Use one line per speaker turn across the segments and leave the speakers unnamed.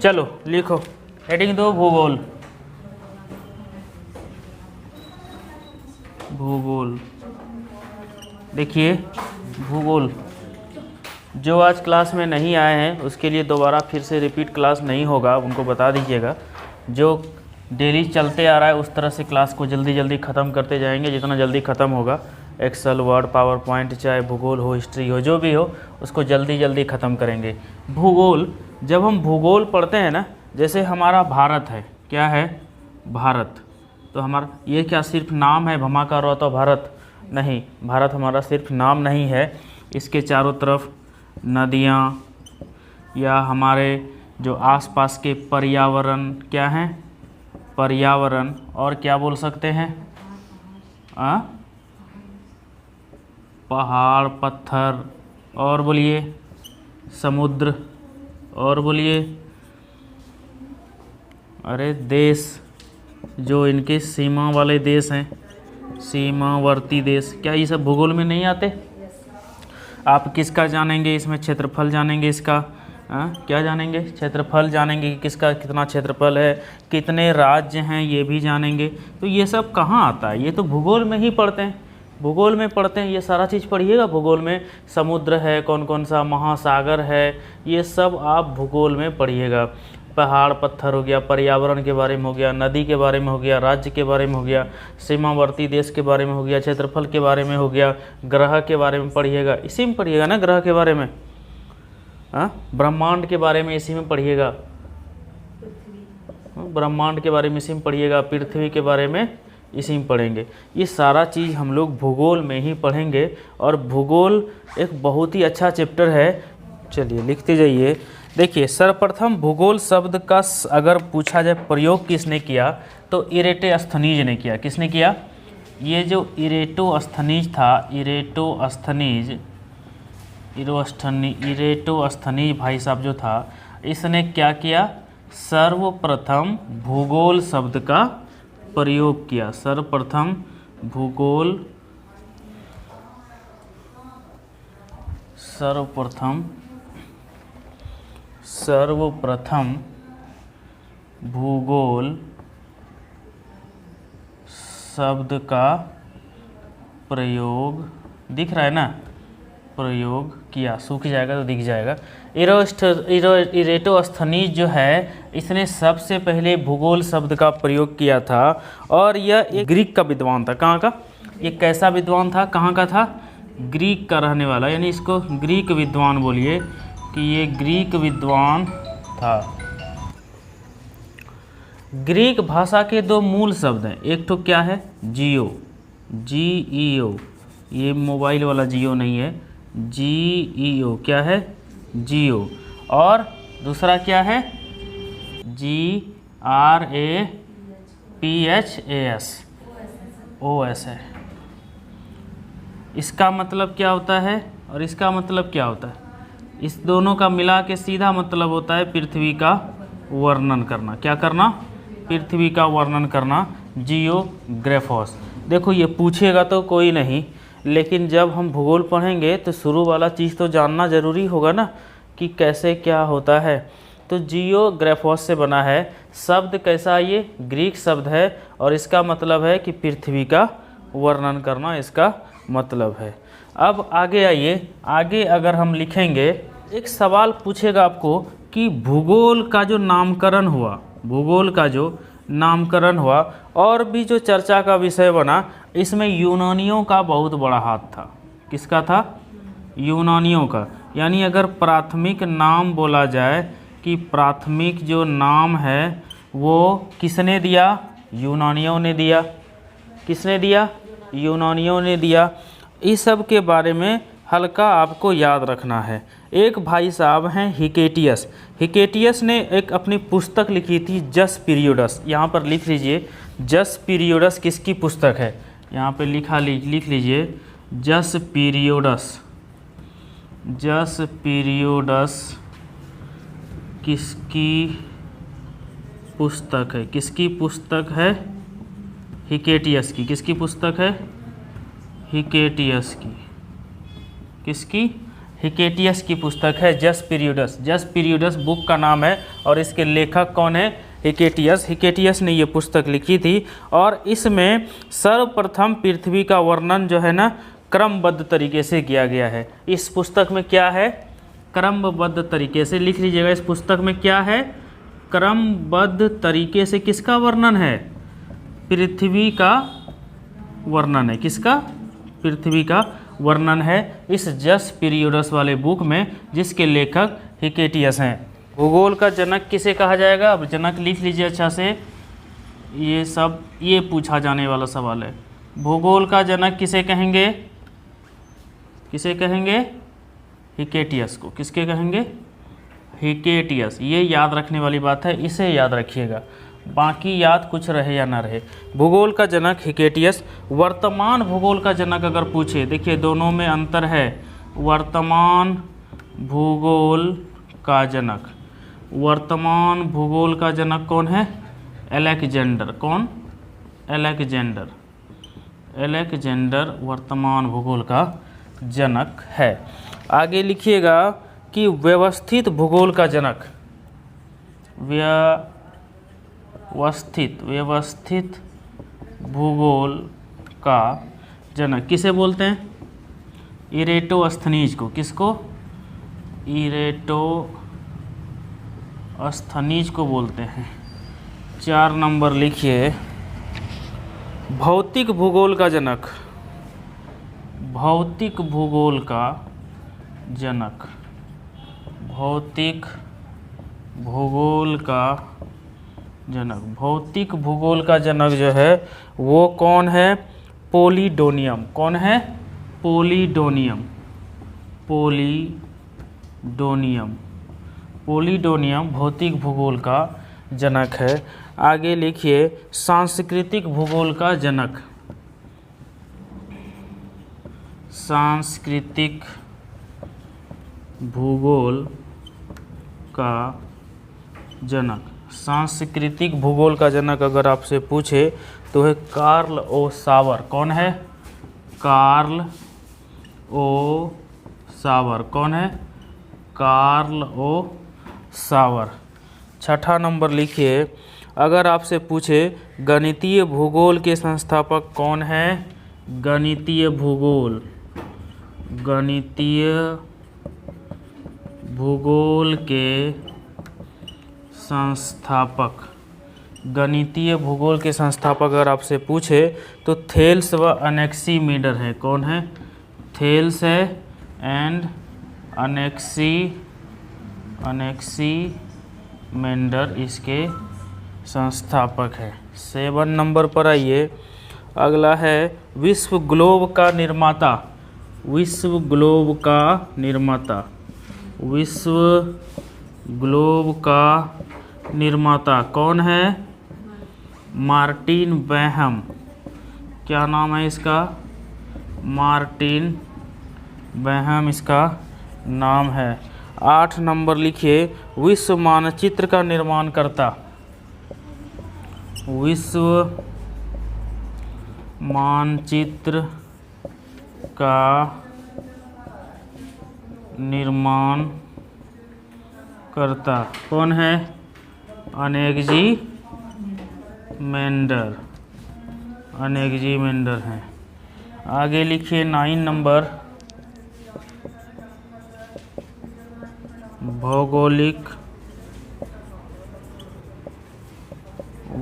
चलो लिखो, हेडिंग दो भूगोल। भूगोल, देखिए भूगोल, जो आज क्लास में नहीं आए हैं उसके लिए दोबारा फिर से रिपीट क्लास नहीं होगा, उनको बता दीजिएगा। जो डेली चलते आ रहा है उस तरह से क्लास को जल्दी जल्दी ख़त्म करते जाएंगे, जितना जल्दी ख़त्म होगा। एक्सेल, वर्ड, पावर पॉइंट, चाहे भूगोल हो, हिस्ट्री हो, जो भी हो, उसको जल्दी जल्दी ख़त्म करेंगे। भूगोल, जब हम भूगोल पढ़ते हैं ना, जैसे हमारा भारत है, क्या है, भारत, तो हमारा ये क्या सिर्फ नाम है, भमाका रौता भारत? नहीं, भारत हमारा सिर्फ नाम नहीं है, इसके चारों तरफ नदियाँ या हमारे जो आसपास के पर्यावरण क्या हैं, पर्यावरण, और क्या बोल सकते हैं, पहाड़, पत्थर, और बोलिए समुद्र, और बोलिए अरे देश, जो इनके सीमा वाले देश हैं, सीमावर्ती देश, क्या ये सब भूगोल में नहीं आते? आप किसका जानेंगे इसमें? क्षेत्रफल जानेंगे इसका, क्या जानेंगे? क्षेत्रफल जानेंगे कि किसका कितना क्षेत्रफल है, कितने राज्य हैं, ये भी जानेंगे। तो ये सब कहाँ आता है? ये तो भूगोल में ही पढ़ते हैं, भूगोल में पढ़ते हैं, ये सारा चीज़ पढ़िएगा भूगोल में। समुद्र है, कौन कौन सा महासागर है, ये सब आप भूगोल में पढ़िएगा। पहाड़, पत्थर हो गया, पर्यावरण के बारे में हो गया, नदी के बारे में हो गया, राज्य के बारे में हो गया, सीमावर्ती देश के बारे में हो गया, क्षेत्रफल के बारे में हो गया, ग्रह के बारे में पढ़िएगा, इसी में पढ़िएगा ना, ग्रह के बारे में, ब्रह्मांड के बारे में इसी में पढ़िएगा, ब्रह्मांड के बारे में इसी में पढ़िएगा, पृथ्वी के बारे में इसी में पढ़ेंगे। ये सारा चीज़ हम लोग भूगोल में ही पढ़ेंगे, और भूगोल एक बहुत ही अच्छा चैप्टर है। चलिए लिखते जाइए। देखिए, सर्वप्रथम भूगोल शब्द का अगर पूछा जाए प्रयोग किसने किया, तो इरेटोस्थनीज ने किया। किसने किया? ये जो इरेटोस्थनीज था, इरेटोस्थनीज भाई साहब जो था, इसने क्या किया? सर्वप्रथम भूगोल शब्द का प्रयोग किया। सर्वप्रथम भूगोल, सर्वप्रथम भूगोल शब्द का प्रयोग, दिख रहा है ना, प्रयोग किया, सूख जाएगा तो दिख जाएगा। इरेटोस्थनीज जो है, इसने सबसे पहले भूगोल शब्द का प्रयोग किया था, और यह एक ग्रीक का विद्वान था। कहाँ का? ये कैसा विद्वान था, कहाँ का था? ग्रीक का रहने वाला, यानी इसको ग्रीक विद्वान बोलिए कि ये ग्रीक विद्वान था। ग्रीक भाषा के दो मूल शब्द हैं, एक तो क्या है, जियो, GEO, ये मोबाइल वाला जियो नहीं है, GEO, क्या है, जियो, और दूसरा क्या है, GRAPHAS, है। इसका मतलब क्या होता है और इसका मतलब क्या होता है? इस दोनों का मिला के सीधा मतलब होता है पृथ्वी का वर्णन करना। क्या करना? पृथ्वी का वर्णन करना, जियोग्राफोस। देखो, ये पूछेगा तो कोई नहीं, लेकिन जब हम भूगोल पढ़ेंगे तो शुरू वाला चीज़ तो जानना ज़रूरी होगा ना, कि कैसे क्या होता है। तो जियोग्राफोस से बना है। शब्द कैसा? ये ग्रीक शब्द है, और इसका मतलब है कि पृथ्वी का वर्णन करना इसका मतलब है। अब आगे आइए, आगे अगर हम लिखेंगे, एक सवाल पूछेगा आपको कि भूगोल का जो नामकरण हुआ, भूगोल का जो नामकरण हुआ और भी जो चर्चा का विषय बना, इसमें यूनानियों का बहुत बड़ा हाथ था। किसका था? यूनानियों का। यानी अगर प्राथमिक नाम बोला जाए कि प्राथमिक जो नाम है वो किसने दिया? यूनानियों ने दिया। किसने दिया? यूनानियों ने दिया। इस सब के बारे में हल्का आपको याद रखना है। एक भाई साहब हैं हिकेटियस। हिकेटियस ने एक अपनी पुस्तक लिखी थी, जस पीरियोडस। यहाँ पर लिख लीजिए, जस पीरियोडस किसकी पुस्तक है? यहाँ पे लिख लीजिए, जस पीरियोडस। जस पीरियोडस किसकी पुस्तक है? किसकी पुस्तक है? हिकेटियस की। किसकी पुस्तक है? हिकेटियस की। किसकी? हिकेटियस की पुस्तक है जस पीरियडस। जस पीरियडस बुक का नाम है और इसके लेखक कौन है? हिकेटियस। हिकेटियस ने ये पुस्तक लिखी थी और इसमें सर्वप्रथम पृथ्वी का वर्णन जो है ना क्रमबद्ध तरीके से किया गया है। इस पुस्तक में क्या है? क्रमबद्ध तरीके से, लिख लीजिएगा। इस पुस्तक में क्या है? क्रमबद्ध तरीके से किसका वर्णन है? पृथ्वी का वर्णन है। किसका? पृथ्वी का वर्णन है इस जस पीरियडस वाले बुक में, जिसके लेखक हिकेटियस हैं। भूगोल का जनक किसे कहा जाएगा? अब जनक लिख लीजिए अच्छा से, ये पूछा जाने वाला सवाल है। भूगोल का जनक किसे कहेंगे? किसे कहेंगे? हिकेटियस को। किसके कहेंगे? हिकेटियस। ये याद रखने वाली बात है, इसे याद रखिएगा, बाकी याद कुछ रहे या ना रहे। भूगोल का जनक हिकेटियस। वर्तमान भूगोल का जनक अगर पूछे, देखिए दोनों में अंतर है। वर्तमान भूगोल का जनक, वर्तमान भूगोल का जनक कौन है? अलेक्जेंडर। कौन? अलेक्जेंडर। अलेक्जेंडर वर्तमान भूगोल का जनक है। आगे लिखिएगा कि व्यवस्थित भूगोल का जनक, व्यवस्थित भूगोल का जनक किसे बोलते हैं? इरेटोस्थनीज को। किसको? इरेटोस्थनीज को बोलते हैं। 4 नंबर लिखिए, भौतिक भूगोल का जनक, भौतिक भूगोल का जनक, भौतिक भूगोल का जनक, भौतिक भूगोल का जनक जो है वो कौन है? पोलिडोनियम। कौन है? पोलिडोनियम। पोलिडोनियम। पोलिडोनियम भौतिक भूगोल का जनक है। आगे लिखिए, सांस्कृतिक भूगोल का जनक, सांस्कृतिक भूगोल का जनक। सांस्कृतिक भूगोल का जनक अगर आपसे पूछे तो है कार्ल ओ सावर। कौन है? कार्ल ओ सावर। कौन है? कार्ल ओ सावर। 6ठा नंबर लिखिए, अगर आपसे पूछे गणितीय भूगोल के संस्थापक कौन है? गणितीय भूगोल, गणितीय भूगोल के संस्थापक, गणितीय भूगोल के संस्थापक अगर आपसे पूछे तो थेल्स व अनेक्सीमेंडर है। कौन है? थेल्स है एंड अनेक्सीमेंडर इसके संस्थापक है। 7 नंबर पर आइए, अगला है विश्व ग्लोब का निर्माता, विश्व ग्लोब का निर्माता, विश्व ग्लोब का निर्माता कौन है? Martin Behaim. क्या नाम है इसका? मार्टिन बेहम इसका नाम है। 8 नंबर लिखिए, विश्व मानचित्र का निर्माण करता, विश्व मानचित्र का निर्माण करता कौन है? अनेक्सीमेंडर, अनेक्सीमेंडर हैं। आगे लिखिए 9 नंबर, भौगोलिक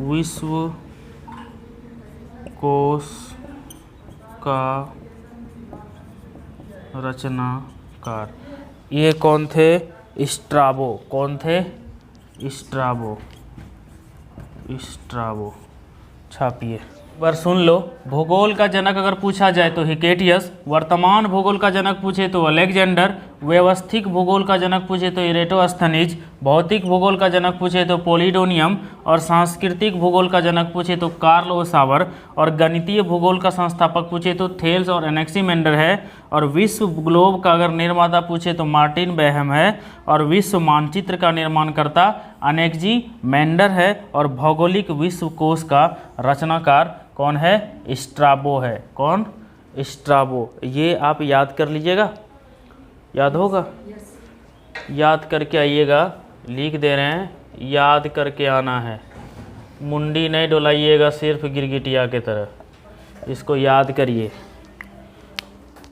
विश्व कोश का रचनाकार। ये कौन थे? स्ट्राबो। कौन थे? स्ट्राबो। स्ट्राबो छापिए। बार सुन लो, भूगोल का जनक अगर पूछा जाए तो हिकेटियस, वर्तमान भूगोल का जनक पूछे तो अलेक्जेंडर, व्यवस्थित भूगोल का जनक पूछे तो इरेटोस्थनीज, भौतिक भूगोल का जनक पूछे तो पोलिडोनियम और सांस्कृतिक भूगोल का जनक पूछे तो कार्ल ओ सावर और गणितीय भूगोल का संस्थापक पूछे तो थेल्स और अनेक्सीमेंडर है और विश्व ग्लोब का अगर निर्माता पूछे तो मार्टिन बेहम है और विश्व मानचित्र का निर्माणकर्ता अनेक्सीमेंडर है और भौगोलिक विश्व कोश का रचनाकार कौन है? स्ट्राबो है। कौन? स्ट्राबो। ये आप याद कर लीजिएगा, याद होगा? याद करके आइएगा, लिख दे रहे हैं, याद करके आना है। मुंडी नहीं डोलाइएगा सिर्फ गिरगिटिया के तरह, इसको याद करिए।